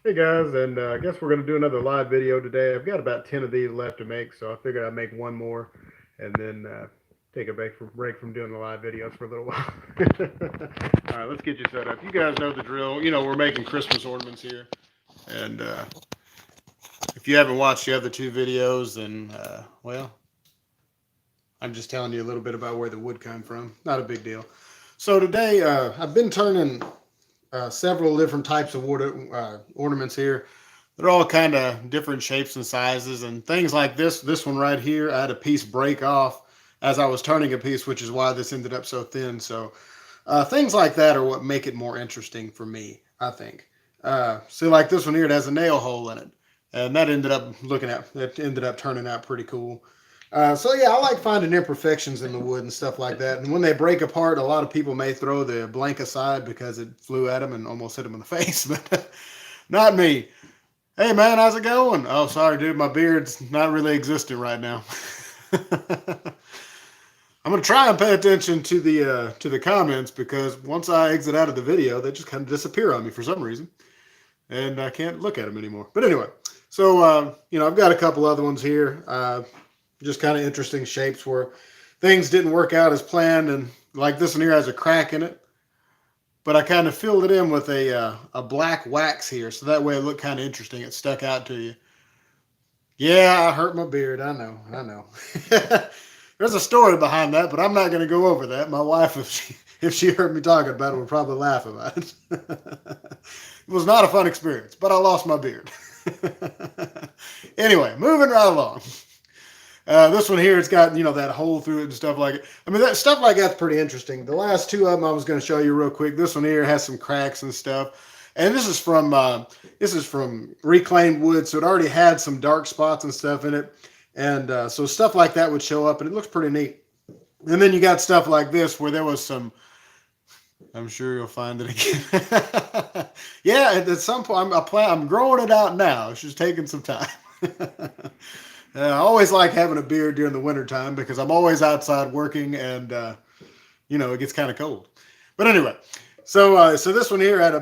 Hey guys, and I guess we're going to do another live video today. I've got about 10 of these left to make, so I figured I'd make one more and then take a break from doing the live videos for a little while. All right, let's get you set up. You guys know the drill. You know, we're making Christmas ornaments here. And if you haven't watched the other two videos, then, well, I'm just telling you a little bit about where the wood came from. Not a big deal. So today, I've been turning several different types of wood ornaments here. They're all kind of different shapes and sizes and things like this. This one right here, I had a piece break off as I was turning a piece, which is why this ended up so thin. So things like that are what make it more interesting for me, I think. See, like this one here, it has a nail hole in it, and that ended up turning out pretty cool. So yeah, I like finding imperfections in the wood and stuff like that. And when they break apart, a lot of people may throw the blank aside because it flew at them and almost hit them in the face, but not me. Hey man, how's it going? Oh, sorry, dude, my beard's not really existing right now. I'm gonna try and pay attention to the comments because once I exit out of the video, they just kind of disappear on me for some reason, and I can't look at them anymore. But anyway, so I've got a couple other ones here. Just kind of interesting shapes where things didn't work out as planned, and like this one here has a crack in it, but I kind of filled it in with a black wax here, so that way it looked kind of interesting. It stuck out to you. Yeah, I hurt my beard. I know. There's a story behind that, but I'm not going to go over that. My wife, if she heard me talking about it, would probably laugh about it. It was not a fun experience, but I lost my beard. Anyway, moving right along. This one here, it's got, that hole through it and stuff like it. I mean, that stuff like that's pretty interesting. The last two of them I was going to show you real quick. This one here has some cracks and stuff. And this is from reclaimed wood, so it already had some dark spots and stuff in it. And so stuff like that would show up, and it looks pretty neat. And then you got stuff like this where there was some, I'm sure you'll find it again. Yeah, at some point, I'm growing it out now. It's just taking some time. I always like having a beard during the wintertime because I'm always outside working and, it gets kind of cold. But anyway, so this one here had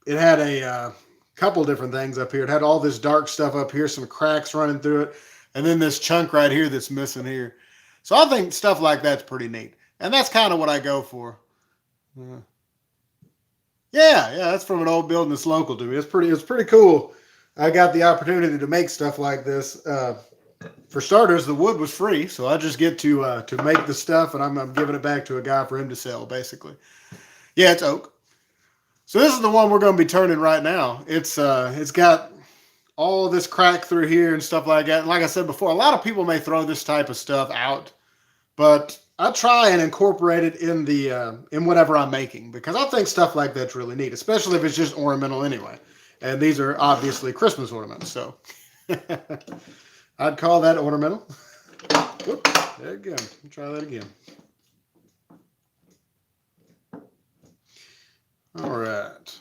it had a couple different things up here. It had all this dark stuff up here, some cracks running through it, and then this chunk right here that's missing here. So I think stuff like that's pretty neat. And that's kind of what I go for. Yeah, that's from an old building that's local to me. It's pretty cool. I got the opportunity to make stuff like this. For starters, the wood was free, so I just get to make the stuff, and I'm giving it back to a guy for him to sell, basically. Yeah, it's oak. So this is the one we're going to be turning right now. It's got all this crack through here and stuff like that. And like I said before, a lot of people may throw this type of stuff out, but I try and incorporate it in whatever I'm making because I think stuff like that's really neat, especially if it's just ornamental anyway. And these are obviously Christmas ornaments, so I'd call that ornamental. Whoop, there again. Try that again. All right.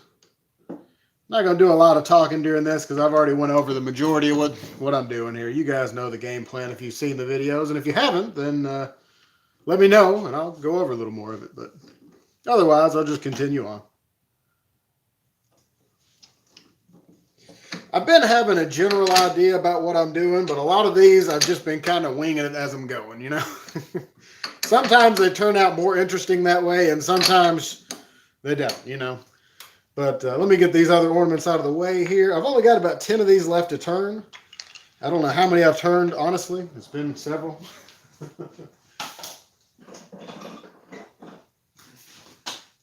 Not going to do a lot of talking during this because I've already went over the majority of what I'm doing here. You guys know the game plan if you've seen the videos, and if you haven't, then let me know, and I'll go over a little more of it. But otherwise, I'll just continue on. I've been having a general idea about what I'm doing, but a lot of these I've just been kind of winging it as I'm going, Sometimes they turn out more interesting that way, and sometimes they don't, But let me get these other ornaments out of the way here. I've only got about 10 of these left to turn. I don't know how many I've turned, honestly. It's been several.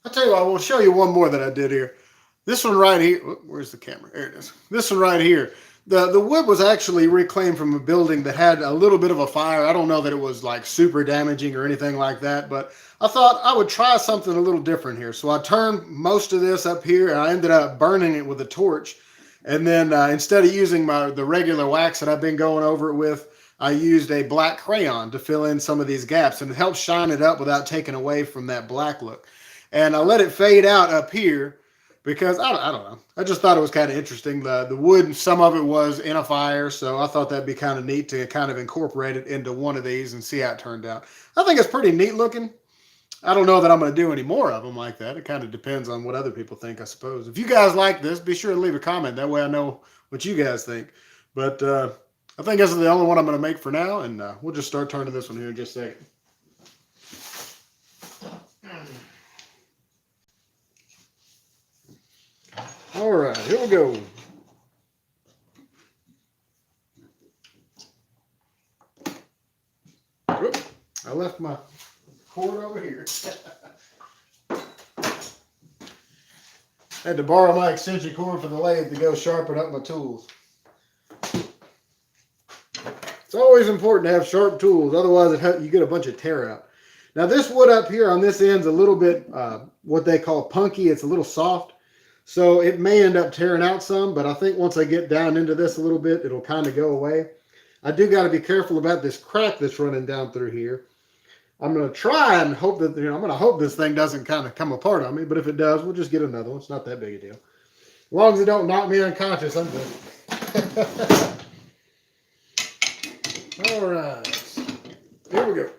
I'll tell you what, I will show you one more that I did here. This one right here, where's the camera? There it is. This one right here. The wood was actually reclaimed from a building that had a little bit of a fire. I don't know that it was like super damaging or anything like that, but I thought I would try something a little different here. So I turned most of this up here and I ended up burning it with a torch. And then instead of using the regular wax that I've been going over it with, I used a black crayon to fill in some of these gaps, and it helps shine it up without taking away from that black look. And I let it fade out up here because I don't know. I just thought it was kind of interesting. The wood, some of it was in a fire, so I thought that'd be kind of neat to kind of incorporate it into one of these and see how it turned out. I think it's pretty neat looking. I don't know that I'm going to do any more of them like that. It kind of depends on what other people think, I suppose. If you guys like this, be sure to leave a comment. That way I know what you guys think. But I think this is the only one I'm going to make for now, and we'll just start turning this one here in just a second. All right, here we go. Oop, I left my cord over here. Had to borrow my extension cord for the lathe to go sharpen up my tools. It's always important to have sharp tools, otherwise you get a bunch of tear out. Now this wood up here on this end's a little bit what they call punky. It's a little soft, so it may end up tearing out some, but I think once I get down into this a little bit, it'll kind of go away. I do got to be careful about this crack that's running down through here. I'm going to try and hope that, I'm going to hope this thing doesn't kind of come apart on me, but if it does, we'll just get another one. It's not that big a deal. As long as it don't knock me unconscious, I'm good. All right, here we go.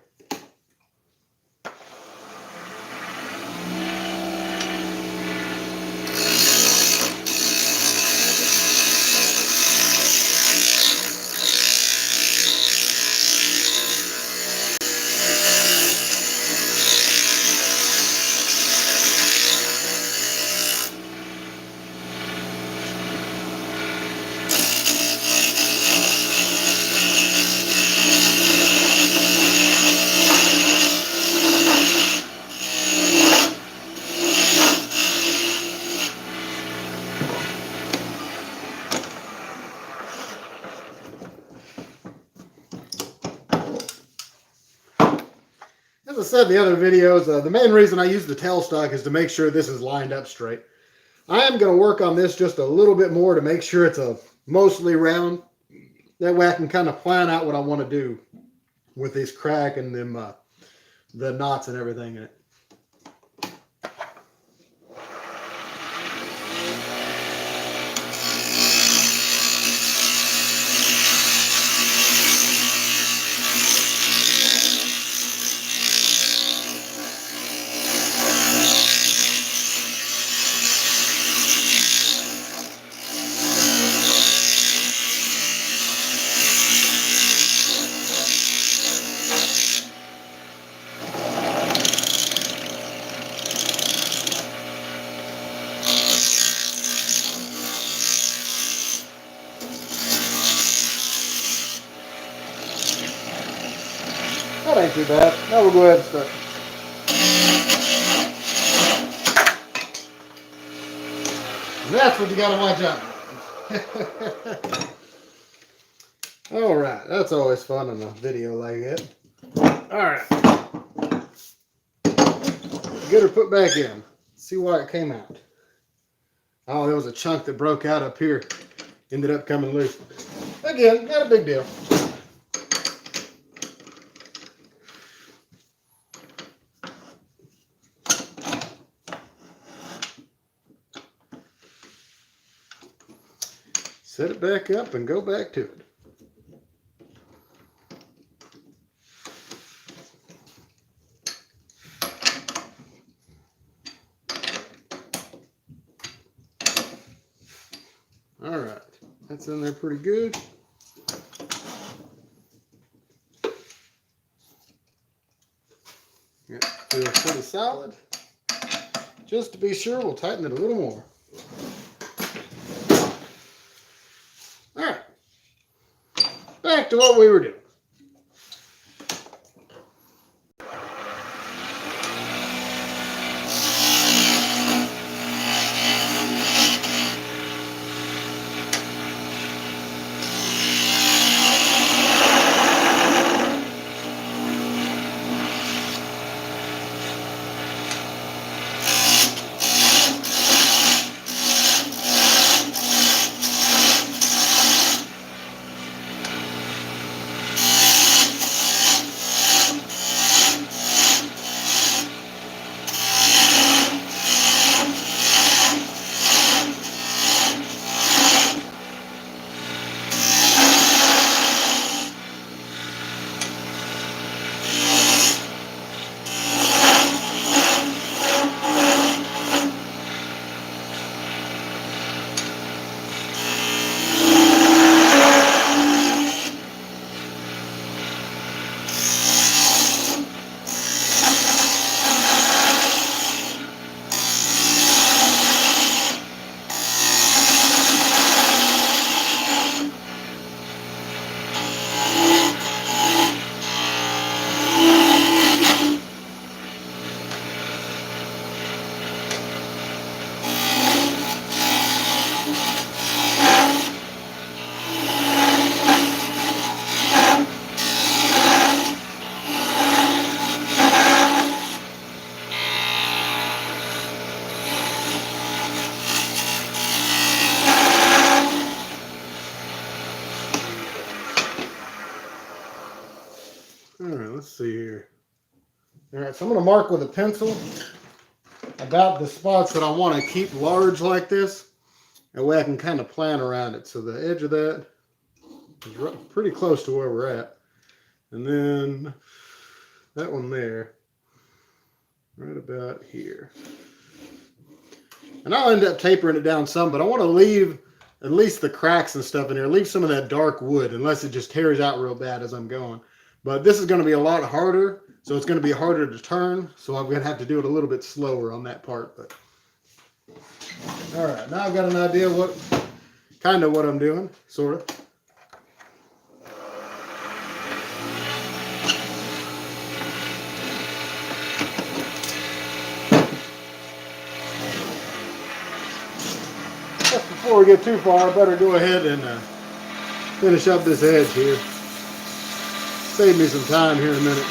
As I said in the other videos, the main reason I use the tailstock is to make sure this is lined up straight. I am going to work on this just a little bit more to make sure it's mostly round. That way I can kind of plan out what I want to do with this crack and them, the knots and everything in it. That ain't too bad. Now we'll go ahead and start. And that's what you got to watch out. All right, that's always fun in a video like that. All right, get her put back in. See why it came out. Oh, there was a chunk that broke out up here. Ended up coming loose. Again, not a big deal. Set it back up and go back to it. All right, that's in there pretty good. Yeah, feels pretty solid. Just to be sure, we'll tighten it a little more. All right, back to what we were doing. All right, so I'm going to mark with a pencil about the spots that I want to keep large like this. That way I can kind of plan around it. So the edge of that is pretty close to where we're at. And then that one there, right about here. And I'll end up tapering it down some, but I want to leave at least the cracks and stuff in here. Leave some of that dark wood, unless it just tears out real bad as I'm going. But this is going to be a lot harder, so it's going to be harder to turn. So I'm going to have to do it a little bit slower on that part. But all right, now I've got an idea what I'm doing, sort of. Just before we get too far, I better go ahead and finish up this edge here. Save me some time here in a minute.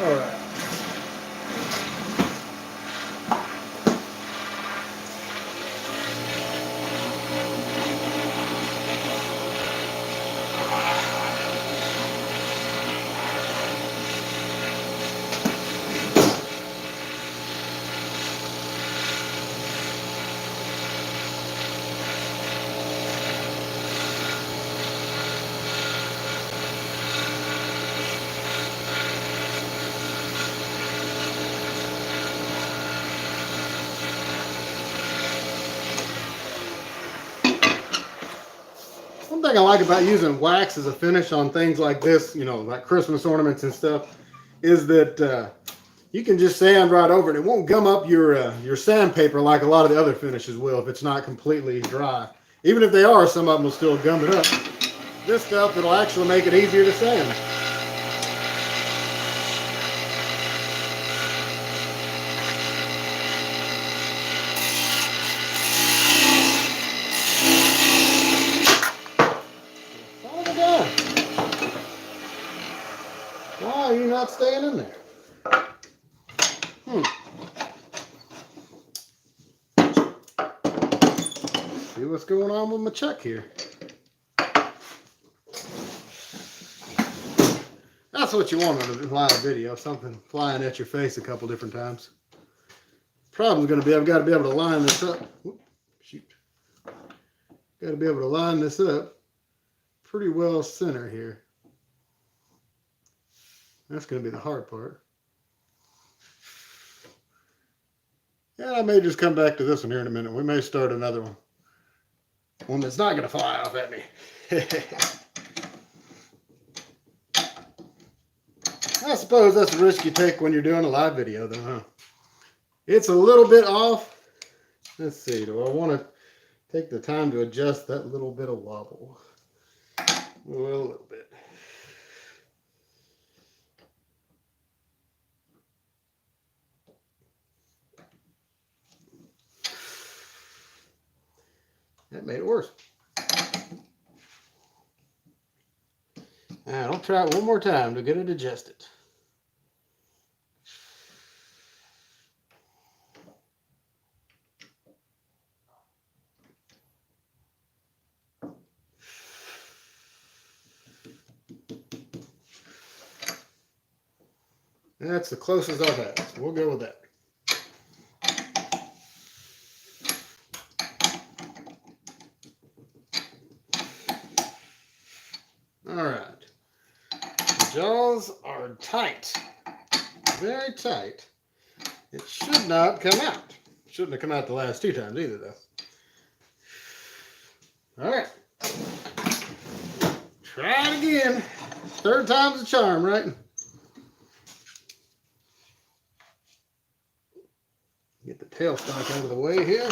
All right. One thing I like about using wax as a finish on things like this, you know, like Christmas ornaments and stuff, is that you can just sand right over it. It won't gum up your sandpaper like a lot of the other finishes will if it's not completely dry. Even if they are, some of them will still gum it up. This stuff, it'll actually make it easier to sand. Why are you not staying in there? See what's going on with my chuck here. That's what you want on a live video, something flying at your face a couple different times. Problem's going to be I've got to be able to line this up. Whoop, shoot. Got to be able to line this up pretty well center here. That's going to be the hard part. Yeah, I may just come back to this one here in a minute. We may start another one. One that's not going to fly off at me. I suppose that's a risk you take when you're doing a live video though, huh? It's a little bit off. Let's see, do I want to take the time to adjust that little bit of wobble? Well, a little bit. That made it worse. I'll try it one more time to get it adjusted. That's the closest I've had, so we'll go with that. All right. The jaws are tight, very tight. It should not come out. Shouldn't have come out the last two times either, though. All right. Try it again. Third time's a charm, right? Get the tailstock out of the way here.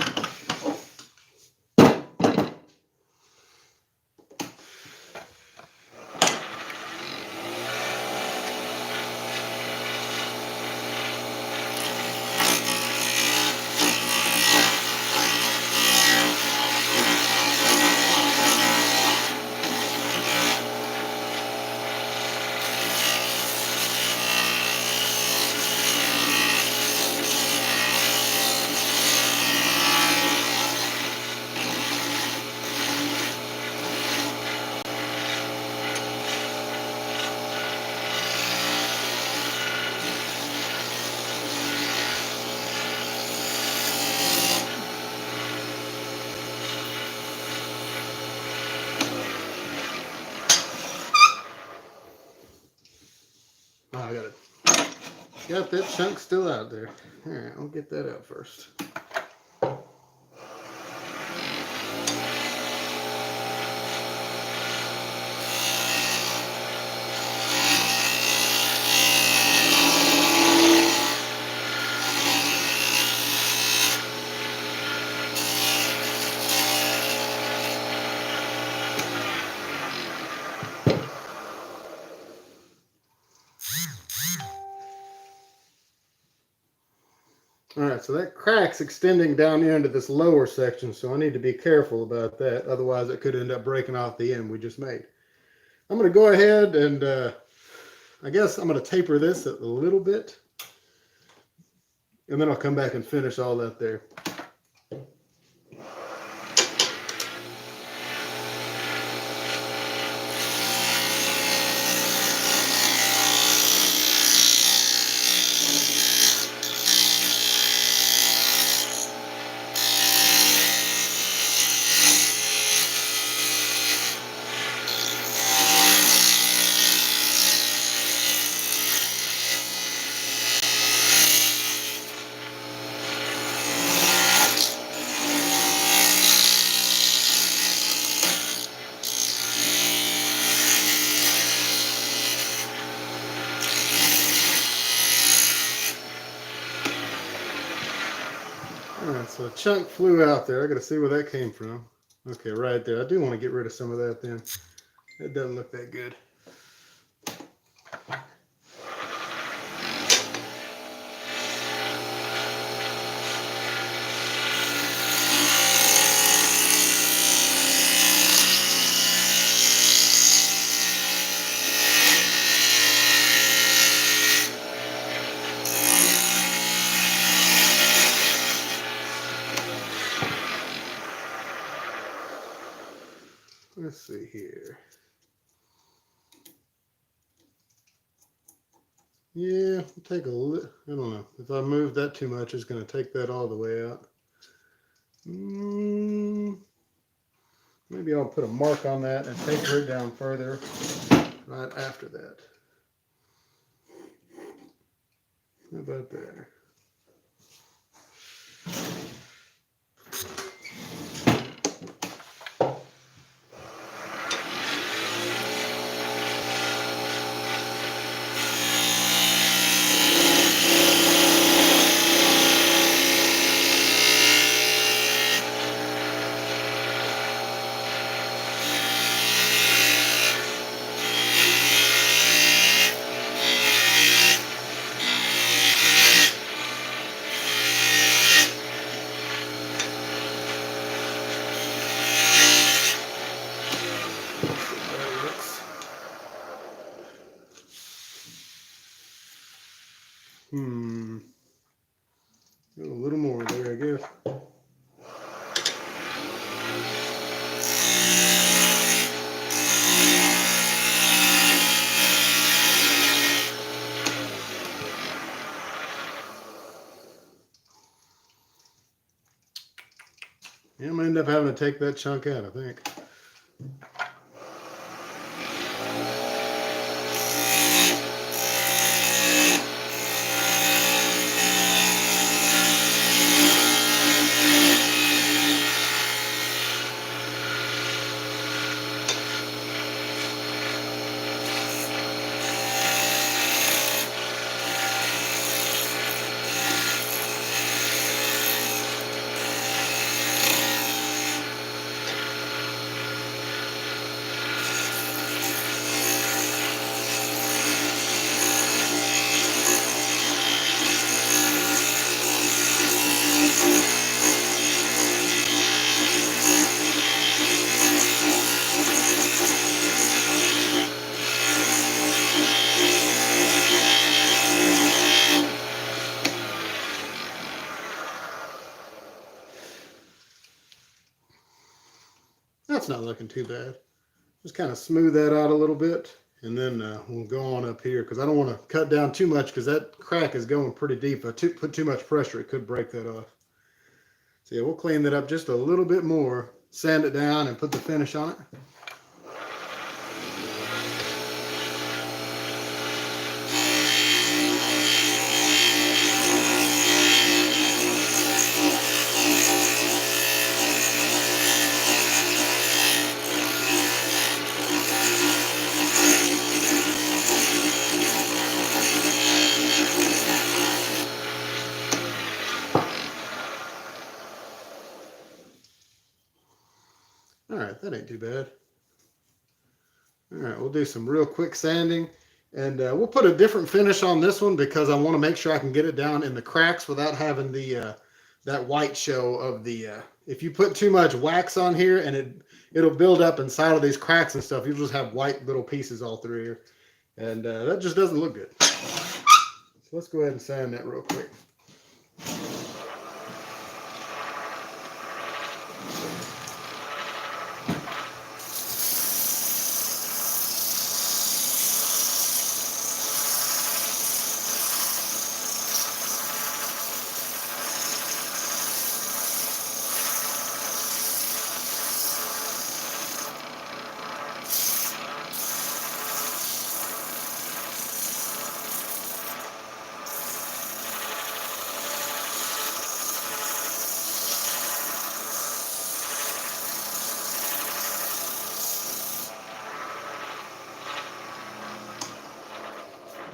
Got that chunk still out there. All right, I'll get that out first. All right, so that crack's extending down into this lower section, so I need to be careful about that. Otherwise, it could end up breaking off the end we just made. I'm going to go ahead and I guess I'm going to taper this a little bit, and then I'll come back and finish all that there. Alright, so a chunk flew out there. I gotta see where that came from. Okay, right there. I do want to get rid of some of that then. It doesn't look that good. Let's see here. Yeah, take a look. I don't know. If I move that too much, it's going to take that all the way out. Maybe I'll put a mark on that and taper it down further right after that. How about there? A little more there, I guess. Yeah, I'm gonna end up having to take that chunk out, I think. That's not looking too bad. Just kind of smooth that out a little bit, and then we'll go on up here because I don't want to cut down too much because that crack is going pretty deep. If I put too much pressure, it could break that off. So yeah, we'll clean that up just a little bit more, sand it down, and put the finish on it. All right, that ain't too bad. All right, we'll do some real quick sanding, and we'll put a different finish on this one because I want to make sure I can get it down in the cracks without having the that white show of the. If you put too much wax on here, and it'll build up inside of these cracks and stuff, you'll just have white little pieces all through here, and that just doesn't look good. So let's go ahead and sand that real quick.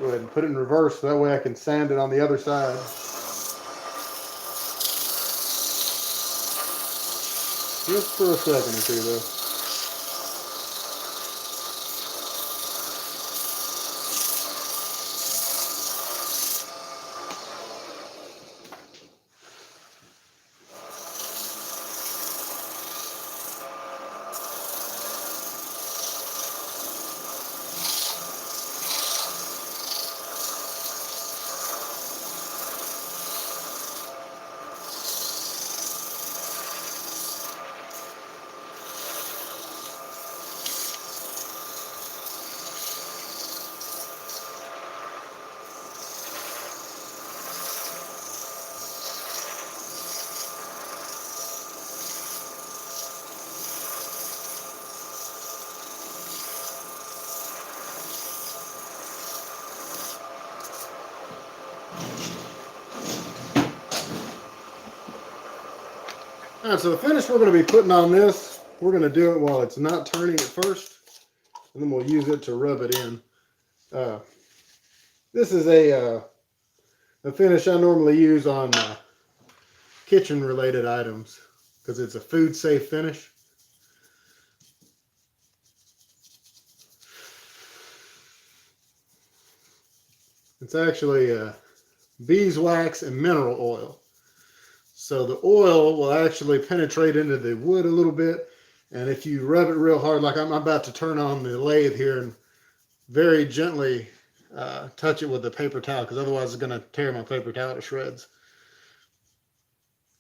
Go ahead and put it in reverse so that way I can sand it on the other side. Just for a second or two though. All right, so the finish we're going to be putting on this, we're going to do it while it's not turning at first, and then we'll use it to rub it in. This is a finish I normally use on kitchen-related items because it's a food-safe finish. It's actually beeswax and mineral oil. So the oil will actually penetrate into the wood a little bit, and if you rub it real hard, like I'm about to turn on the lathe here and very gently touch it with a paper towel, because otherwise it's going to tear my paper towel to shreds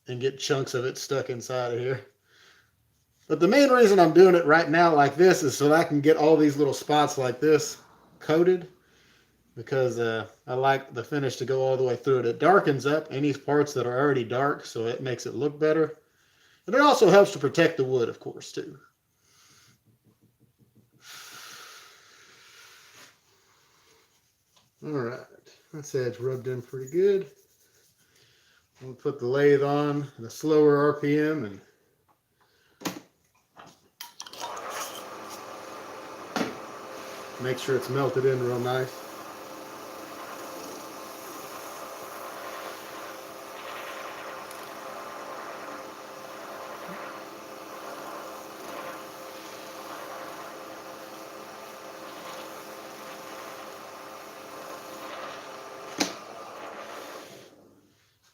and get chunks of it stuck inside of here. But the main reason I'm doing it right now like this is so that I can get all these little spots like this coated, because I like the finish to go all the way through it. It darkens up any parts that are already dark, so it makes it look better. And it also helps to protect the wood, of course, too. All right, that edge rubbed in pretty good. We'll put the lathe on at a slower RPM and make sure it's melted in real nice.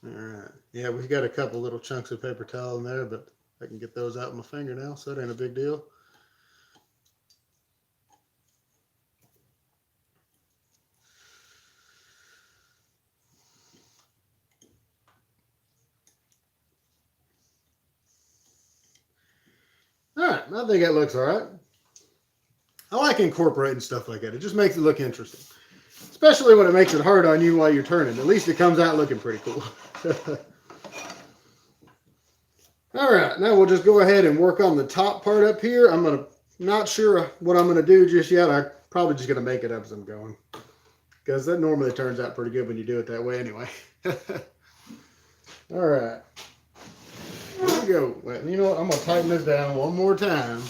All right. Yeah, we've got a couple little chunks of paper towel in there, but I can get those out with my finger now, so that ain't a big deal. All right, I think that looks all right. I like incorporating stuff like that. It just makes it look interesting, especially when it makes it hard on you while you're turning. At least it comes out looking pretty cool. All right, now we'll just go ahead and work on the top part up here. Not sure what I'm gonna do just yet. I'm probably just gonna make it up as I'm going, because that normally turns out pretty good when you do it that way anyway. All right, here we go. Well, you know what? I'm gonna tighten this down one more time,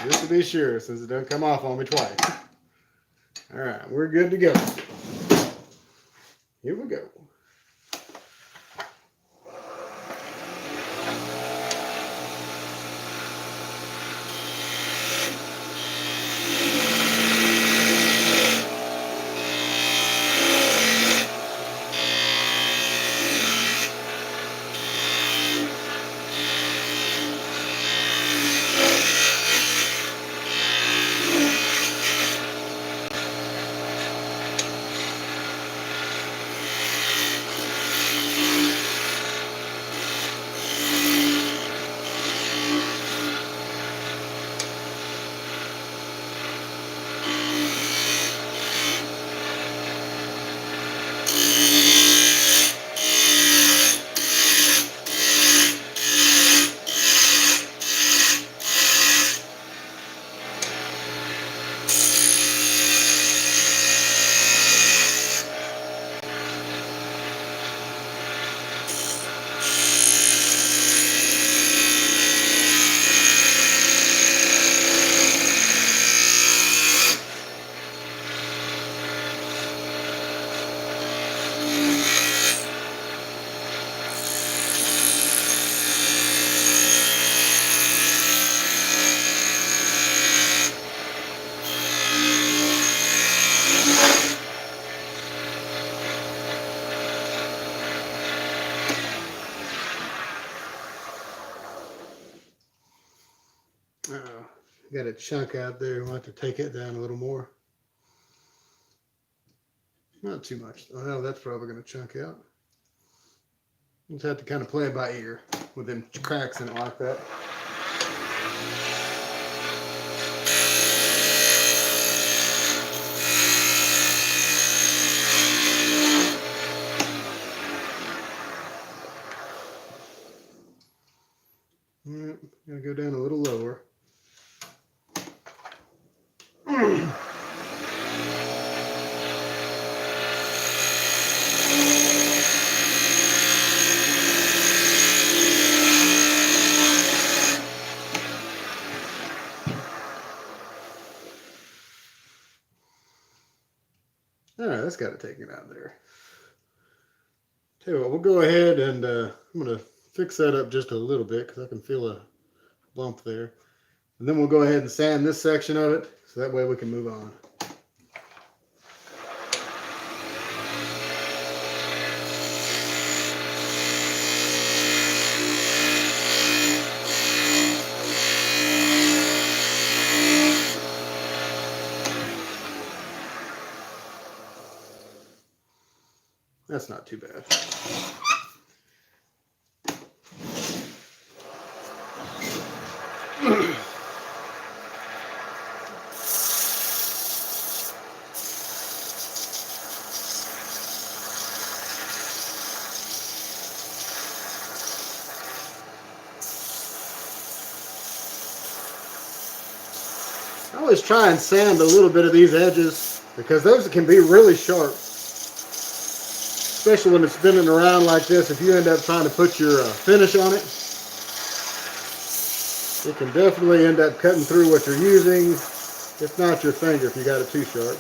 just to be sure, since it doesn't come off on me twice. All right, we're good to go. Here we go. Got a chunk out there. We'll have to take it down a little more. Not too much. Oh, no, that's probably going to chunk out. Just have to kind of play it by ear with them cracks in it like that. Alright, gonna go down a little lower. Alright, that's got to take it out there. Tell you what, we'll go ahead and I'm going to fix that up just a little bit because I can feel a bump there. And then we'll go ahead and sand this section of it so that way we can move on. That's not too bad. I always try and sand a little bit of these edges because those can be really sharp. Especially when it's spinning around like this, if you end up trying to put your finish on it, it can definitely end up cutting through what you're using, if not your finger, if you got it too sharp.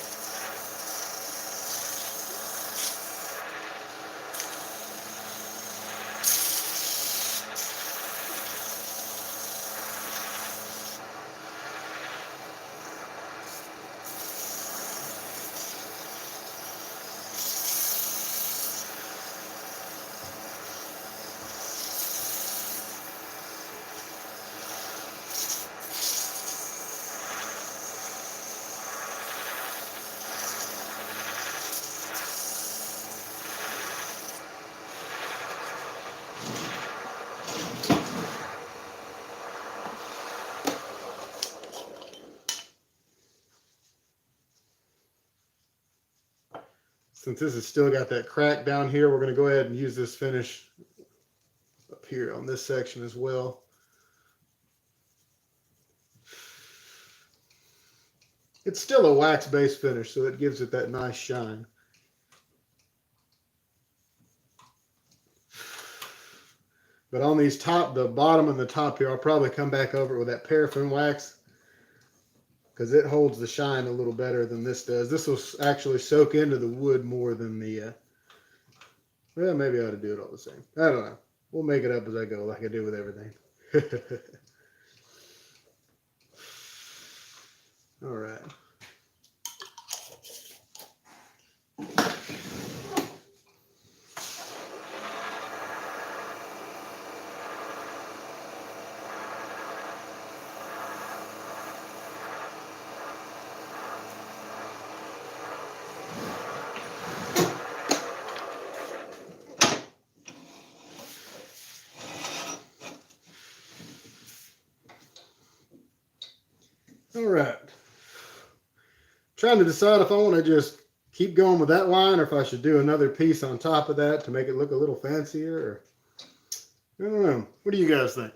Since this has still got that crack down here, we're going to go ahead and use this finish up here on this section as well. It's still a wax-based finish, so it gives it that nice shine. But on these the bottom and the top here, I'll probably come back over it with that paraffin wax because it holds the shine a little better than this does. This will actually soak into the wood more than the, well, maybe I ought to do it all the same. I don't know. We'll make it up as I go like I do with everything. All right. All right. Trying to decide if I want to just keep going with that line or if I should do another piece on top of that to make it look a little fancier. Or I don't know. What do you guys think?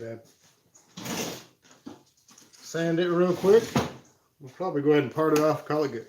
bad. Sand it real quick. We'll probably go ahead and part it off, call it good.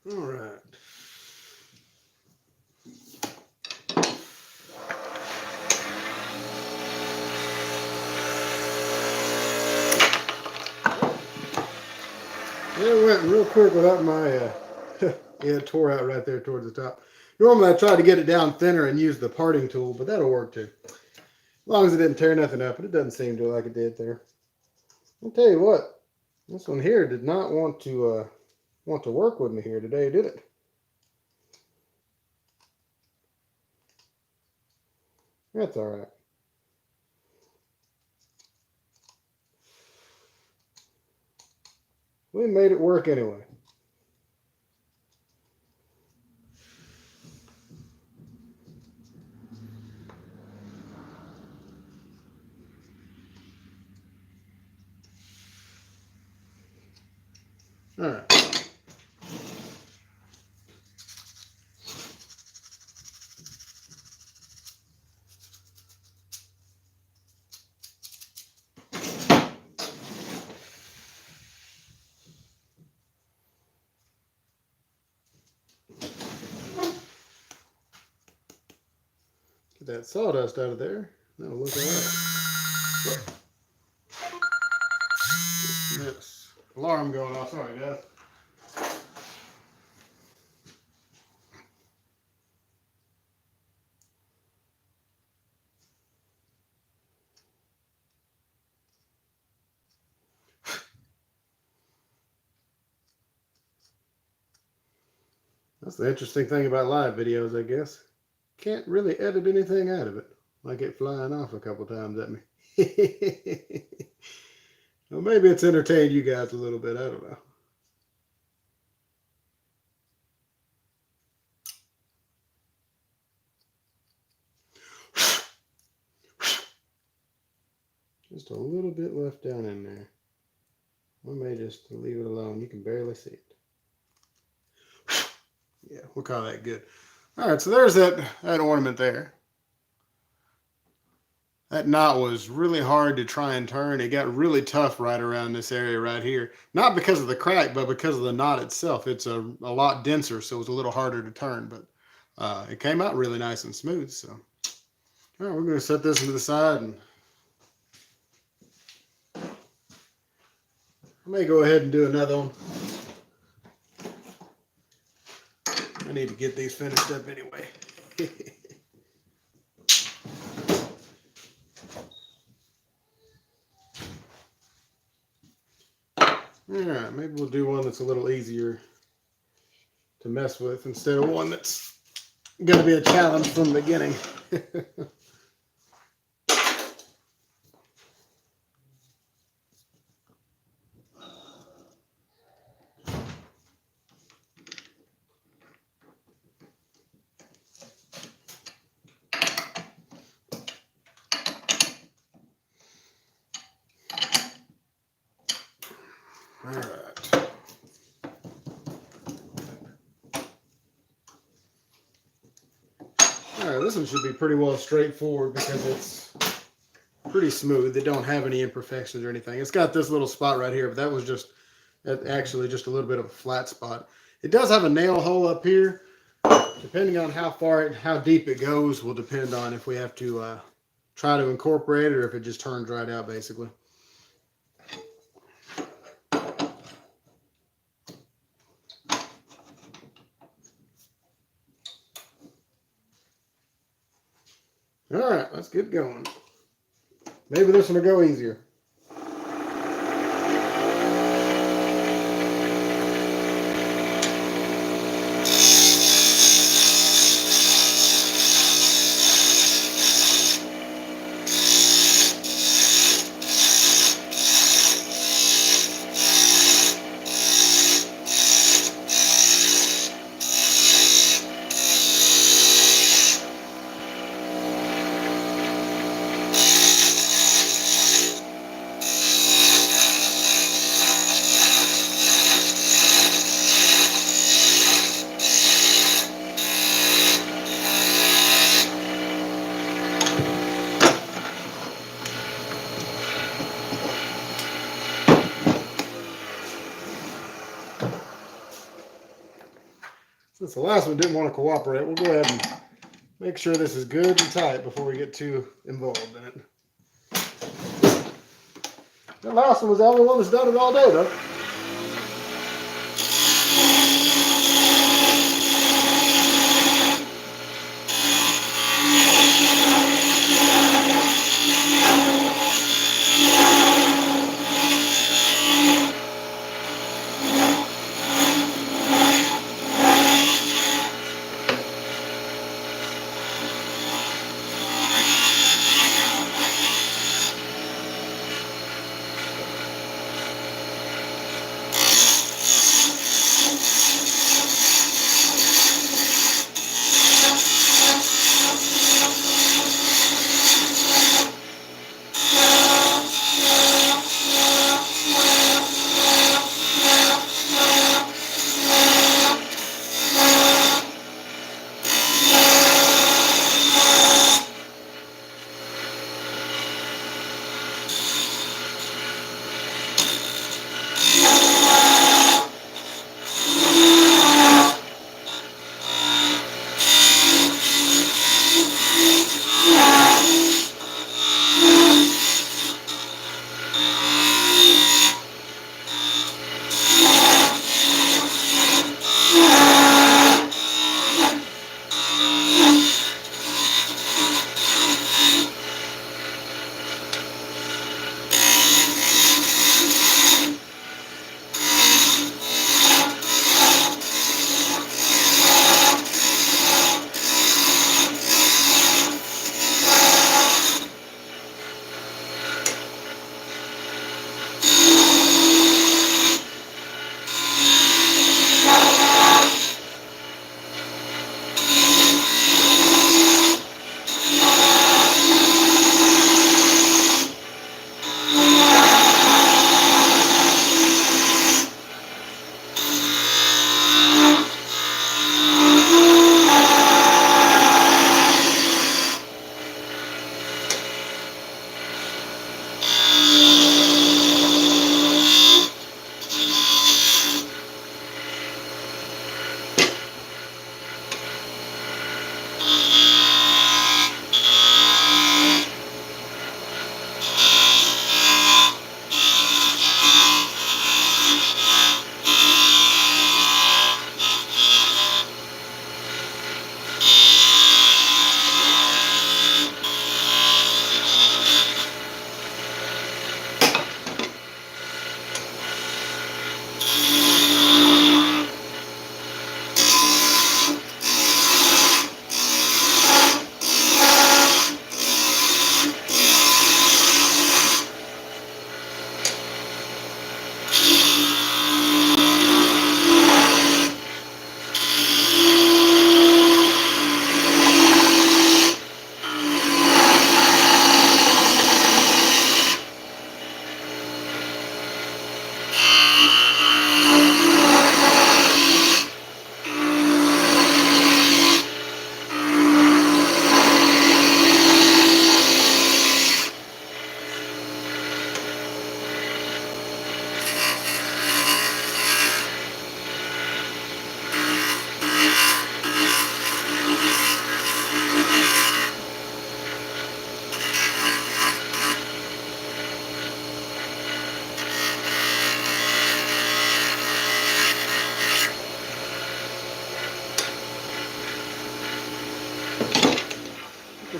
All right. It went real quick without my, yeah, it tore out right there towards the top. Normally I try to get it down thinner and use the parting tool, but that'll work too. As long as it didn't tear nothing up, but it doesn't seem to like it did there. I'll tell you what, this one here did not want to work with me here today, did it? That's all right. We made it work anyway. All right. Get that sawdust out of there. That'll look all right. Yes. Alarm going off. Sorry, guys. That's the interesting thing about live videos, I guess. Can't really edit anything out of it. Like it flying off a couple times at me. Well, maybe it's entertained you guys a little bit. I don't know. Just a little bit left down in there. I may just leave it alone. You can barely see it. Yeah, we'll call that good. All right, so there's that ornament there. That knot was really hard to try and turn. It got really tough right around this area right here. Not because of the crack, but because of the knot itself. It's a lot denser, so it was a little harder to turn, but it came out really nice and smooth. So, all right, we're going to set this to the side, and I may go ahead and do another one. I need to get these finished up anyway. Alright, maybe we'll do one that's a little easier to mess with instead of one that's going to be a challenge from the beginning. All right. All right, this one should be pretty well straightforward because it's pretty smooth. They don't have any imperfections or anything. It's got this little spot right here, but that was just actually just a little bit of a flat spot. It does have a nail hole up here. Depending on how deep it goes will depend on if we have to try to incorporate it or if it just turns right out, basically. All right, let's get going. Maybe this one will go easier. Since the last one didn't want to cooperate, we'll go ahead and make sure this is good and tight before we get too involved in it. The last one was the only one that's done it all day, though.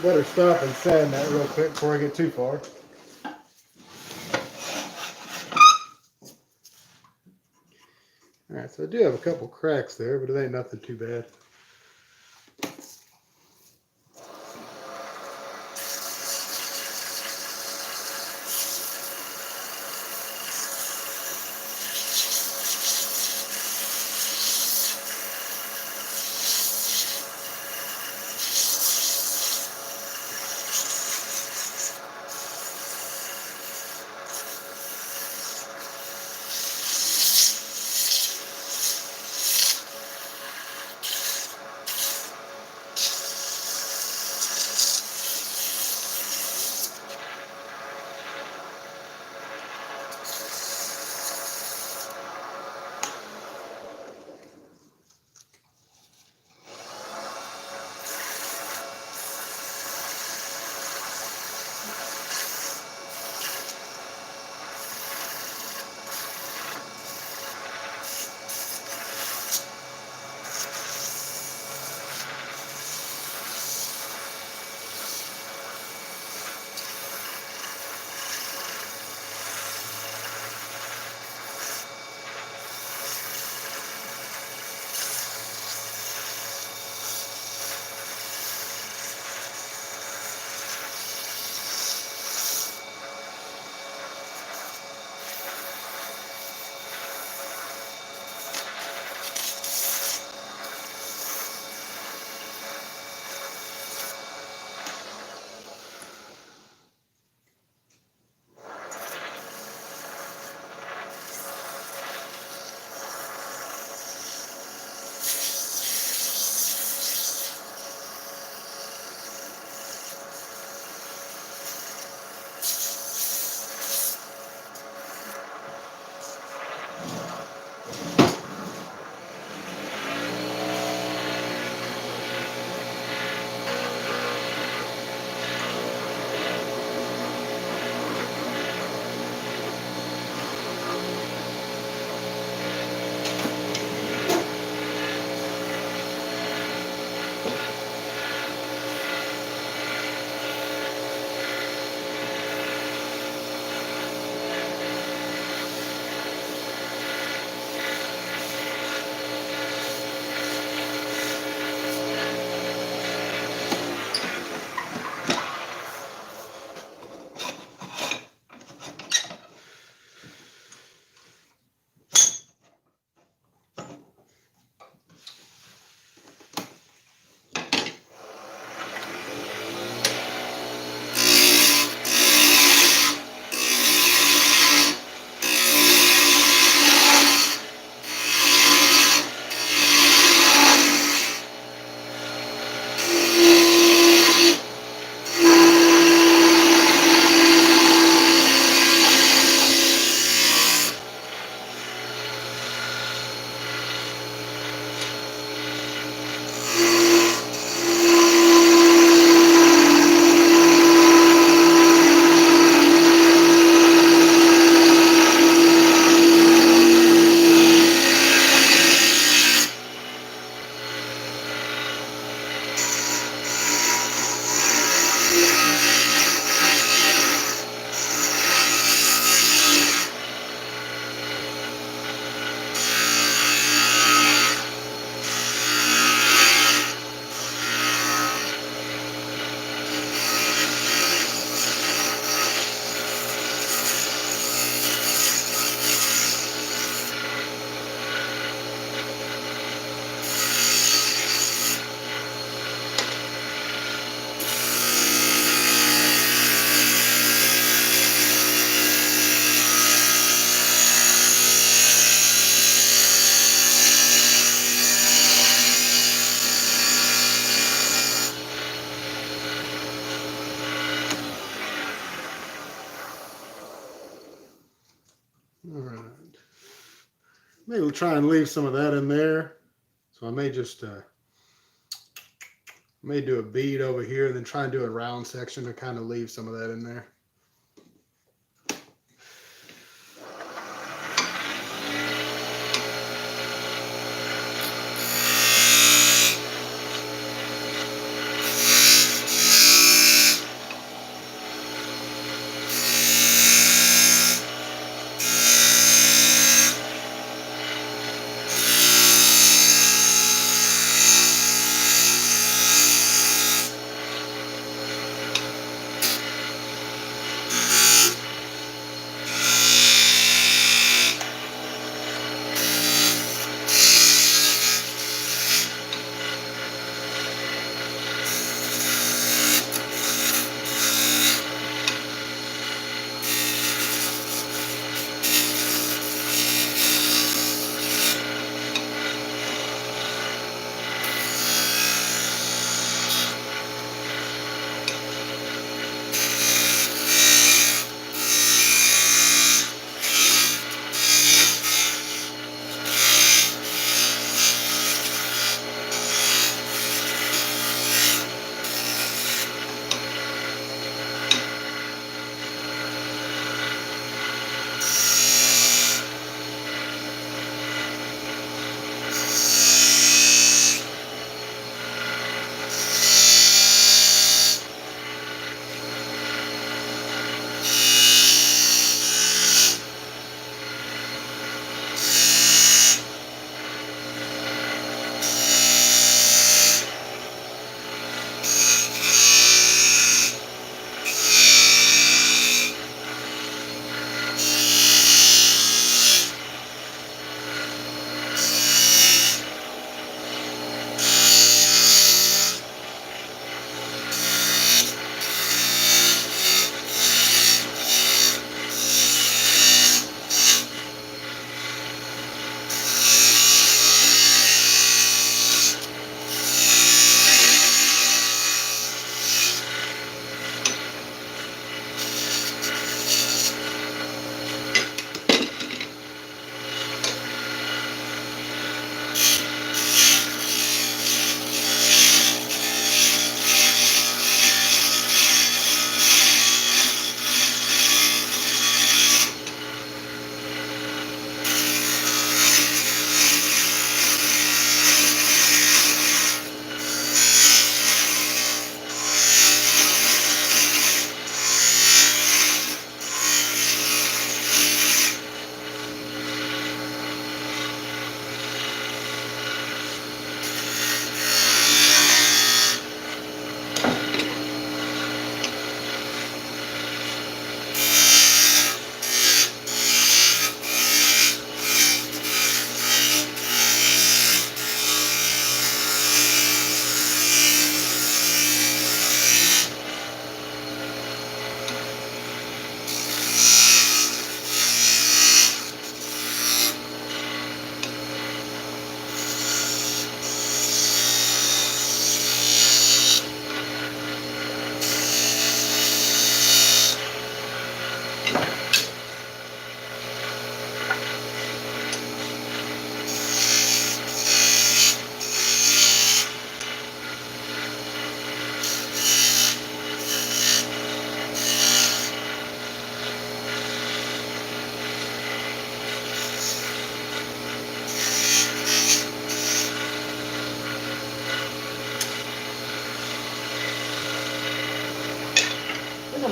better stop and sand that real quick before I get too far. Alright, so I do have a couple cracks there, but it ain't nothing too bad. All right. Maybe we'll try and leave some of that in there. So I may just may do a bead over here and then try and do a round section to kind of leave some of that in there.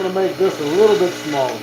to make this a little bit smaller.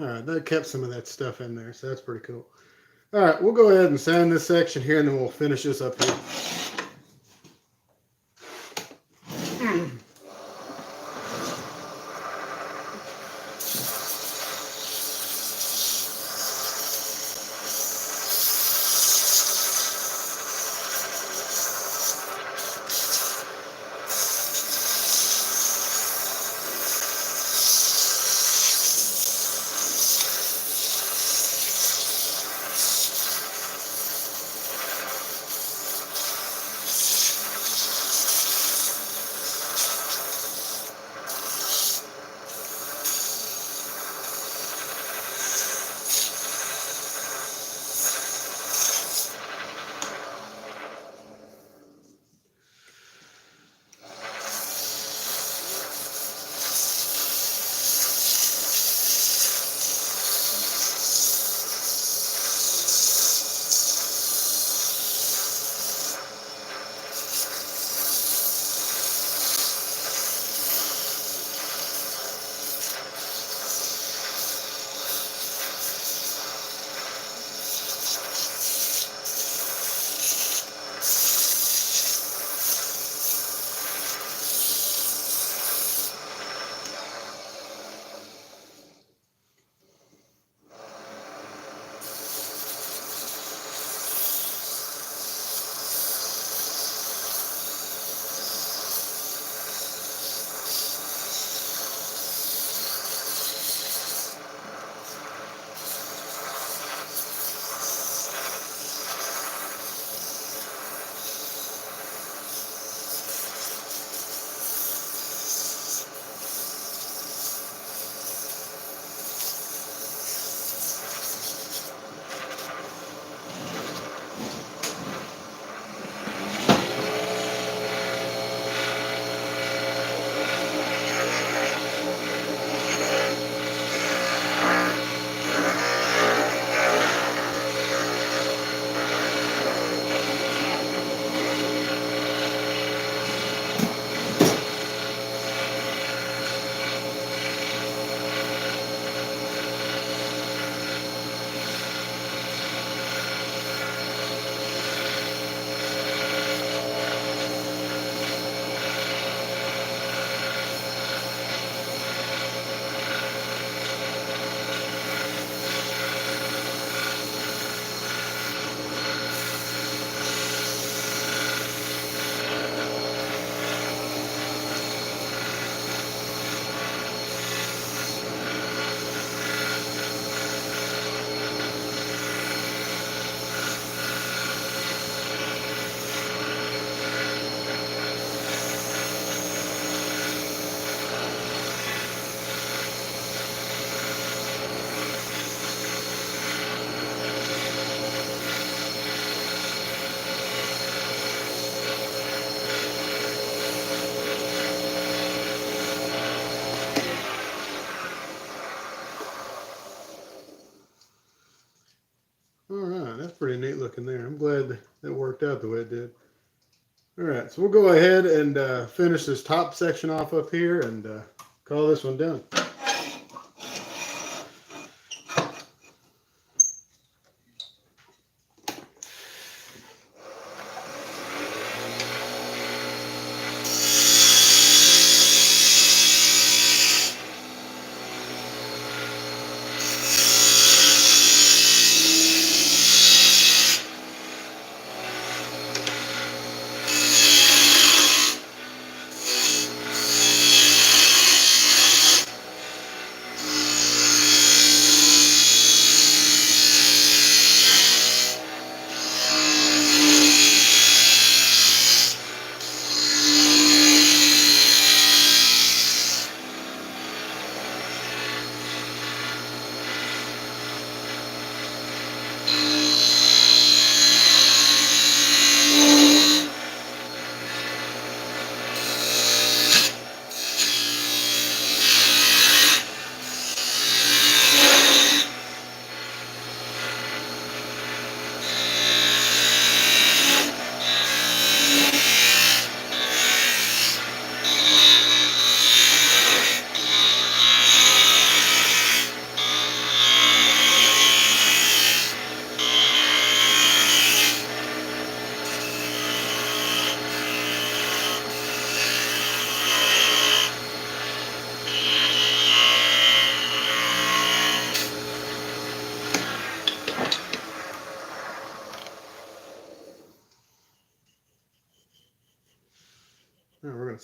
All right, that kept some of that stuff in there, so that's pretty cool. All right, we'll go ahead and sand this section here, and then we'll finish this up here. All right, that's pretty neat looking there. I'm glad that worked out the way it did. All right, so we'll go ahead and finish this top section off up here and call this one done.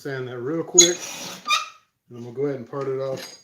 sand that real quick, and then we'll go ahead and part it off.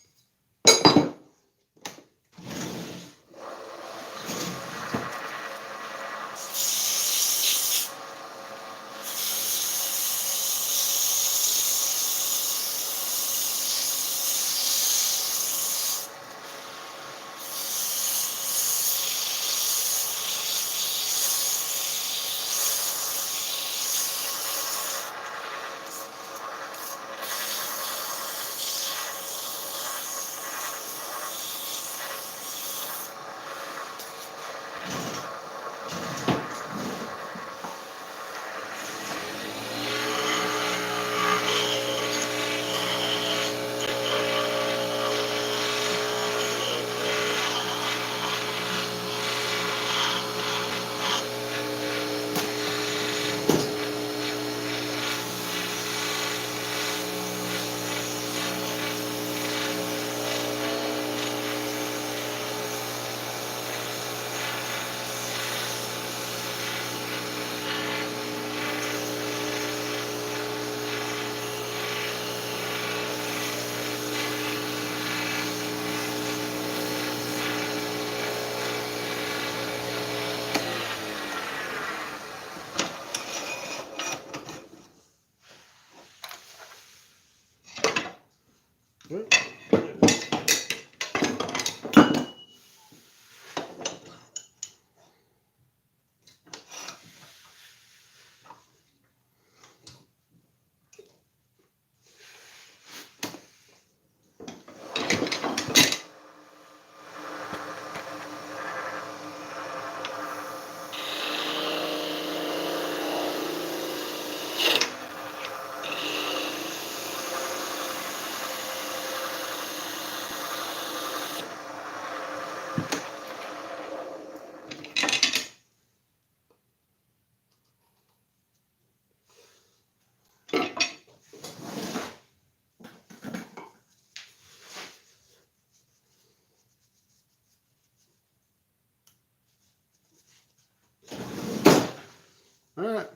All right,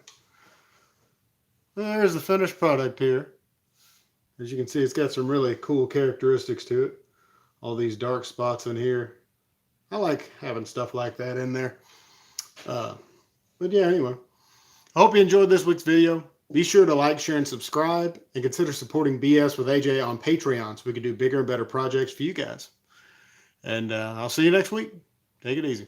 there's the finished product here. As you can see, it's got some really cool characteristics to it. All these dark spots in here. I like having stuff like that in there. But yeah, anyway, I hope you enjoyed this week's video. Be sure to like, share, and subscribe, and consider supporting BS with AJ on Patreon so we can do bigger and better projects for you guys. And I'll see you next week. Take it easy.